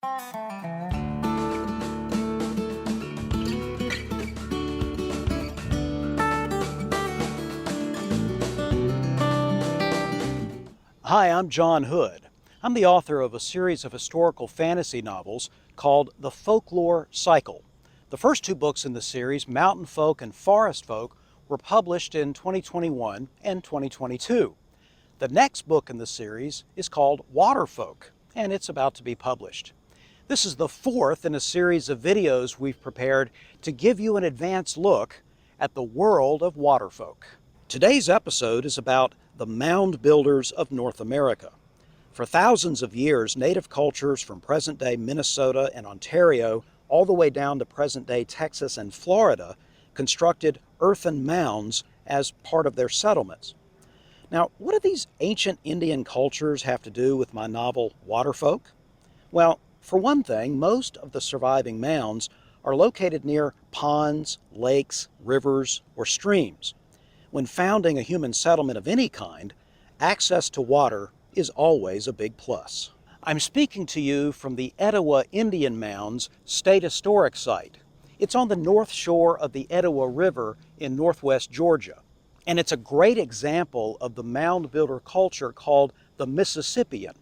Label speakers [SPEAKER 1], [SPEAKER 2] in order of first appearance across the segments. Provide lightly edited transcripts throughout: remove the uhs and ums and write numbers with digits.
[SPEAKER 1] Hi, I'm John Hood. I'm the author of a series of historical fantasy novels called The Folklore Cycle. The first two books in the series, Mountain Folk and Forest Folk, were published in 2021 and 2022. The next book in the series is called Water Folk, and it's about to be published. This is the fourth in a series of videos we've prepared to give you an advanced look at the world of water folk. Today's episode is about the mound builders of North America. For thousands of years, native cultures from present-day Minnesota and Ontario all the way down to present-day Texas and Florida constructed earthen mounds as part of their settlements. Now, what do these ancient Indian cultures have to do with my novel Water Folk? Well, for one thing, most of the surviving mounds are located near ponds, lakes, rivers, or streams. When founding a human settlement of any kind, access to water is always a big plus. I'm speaking to you from the Etowah Indian Mounds State Historic Site. It's on the north shore of the Etowah River in northwest Georgia, and it's a great example of the mound builder culture called the Mississippian.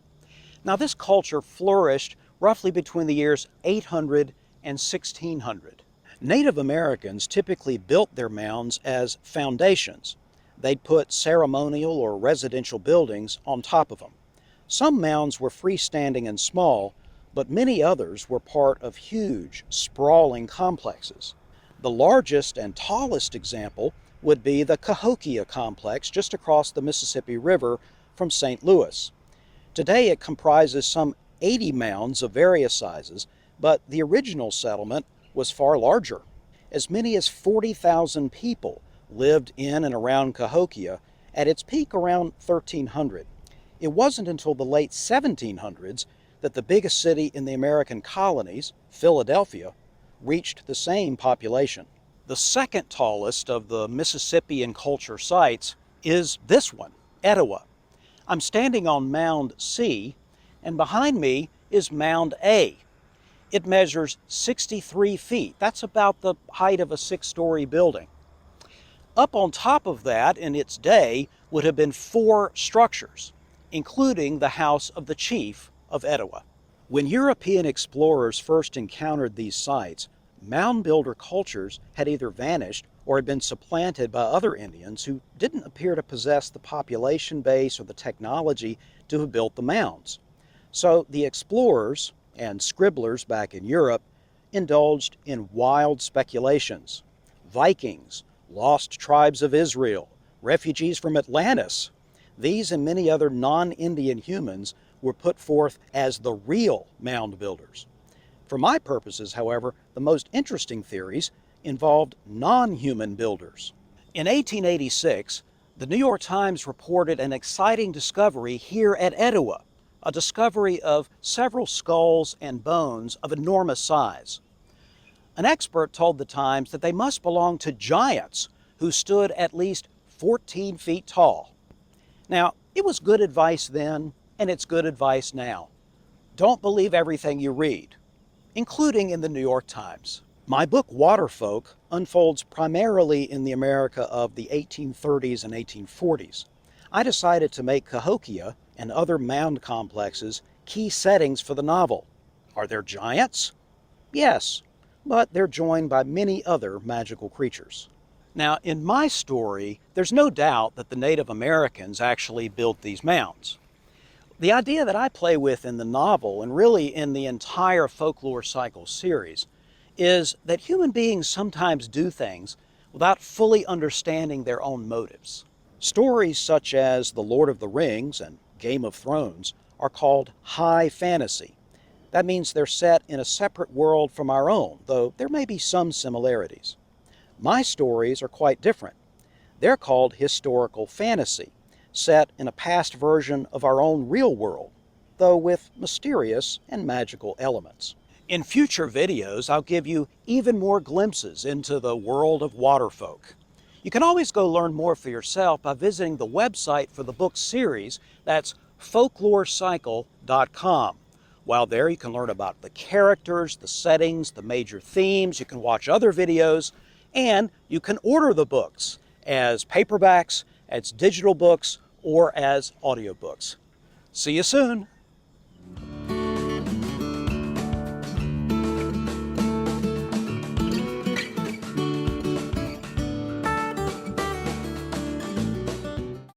[SPEAKER 1] Now, this culture flourished roughly between the years 800 and 1600. Native Americans typically built their mounds as foundations. They'd put ceremonial or residential buildings on top of them. Some mounds were freestanding and small, but many others were part of huge, sprawling complexes. The largest and tallest example would be the Cahokia complex just across the Mississippi River from St. Louis. Today it comprises some 80 mounds of various sizes, but the original settlement was far larger. As many as 40,000 people lived in and around Cahokia at its peak around 1300. It wasn't until the late 1700s that the biggest city in the American colonies, Philadelphia, reached the same population. The second tallest of the Mississippian culture sites is this one, Etowah. I'm standing on Mound C, and behind me is Mound A. It measures 63 feet. That's about the height of a 6-story building. Up on top of that, in its day, would have been 4 structures, including the house of the chief of Etowah. When European explorers first encountered these sites, mound builder cultures had either vanished or had been supplanted by other Indians who didn't appear to possess the population base or the technology to have built the mounds. So the explorers and scribblers back in Europe indulged in wild speculations. Vikings, lost tribes of Israel, refugees from Atlantis. These and many other non-Indian humans were put forth as the real mound builders. For my purposes, however, the most interesting theories involved non-human builders. In 1886, the New York Times reported an exciting discovery here at Etowah, a discovery of several skulls and bones of enormous size. An expert told the Times that they must belong to giants who stood at least 14 feet tall. Now, it was good advice then, and it's good advice now. Don't believe everything you read, including in the New York Times. My book, Water Folk, unfolds primarily in the America of the 1830s and 1840s. I decided to make Cahokia and other mound complexes key settings for the novel. Are there giants? Yes, but they're joined by many other magical creatures. Now, in my story, there's no doubt that the Native Americans actually built these mounds. The idea that I play with in the novel, and really in the entire Folklore Cycle series, is that human beings sometimes do things without fully understanding their own motives. Stories such as The Lord of the Rings and Game of Thrones are called high fantasy. That means they're set in a separate world from our own, though there may be some similarities. My stories are quite different. They're called historical fantasy, set in a past version of our own real world, though with mysterious and magical elements. In future videos, I'll give you even more glimpses into the world of water folk. You can always go learn more for yourself by visiting the website for the book series. That's folklorecycle.com. While there, you can learn about the characters, the settings, the major themes. You can watch other videos, and you can order the books as paperbacks, as digital books, or as audiobooks. See you soon.